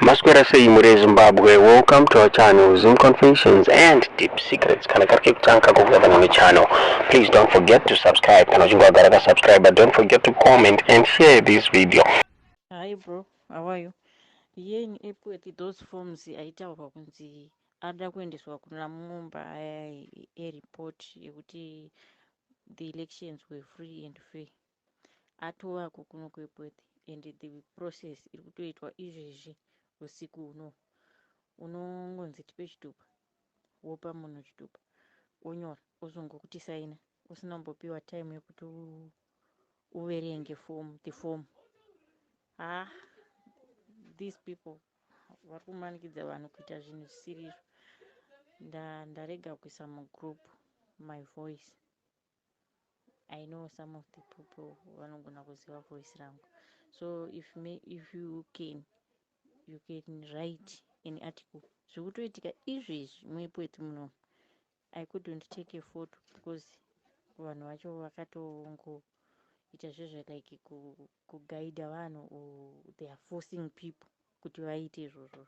Masquera say Mure Zimbabwe, welcome to our channel, Zoom Confessions and Deep Secrets. Kana karike kutanka kugava on the channel. Please don't forget to subscribe. Kana chingwa garaka subscribe, but don't forget to comment and share this video. Hi bro, how are you? Here in Epworth, those forms aitaurwa kunzi ada kuendeswa kuna mumba a report yekuti the elections were free and fair. Atowako kuno kuEpworth and the process iri kutoitwa izvezvi usiku uno. Unongonzi tipe chitupa, wopa munhu chitupa, onyora, ozongokuti saina, usinombopiwa time yekuti uverenge the form. These people vari kumanikidza vanhu kuita zvinhu zvisiri izvo. Ndarega kuisa mugroup my voice. I know some of the people vanogona kuziva voice rangu, so if you can write an article zvikutoitika izvezvi muEpworth muno. I couldn't take a photo because vanhu vacho vakatongoita zvezvo like kugaidha vanhu, or they are forcing people kuti vaite izvozvo.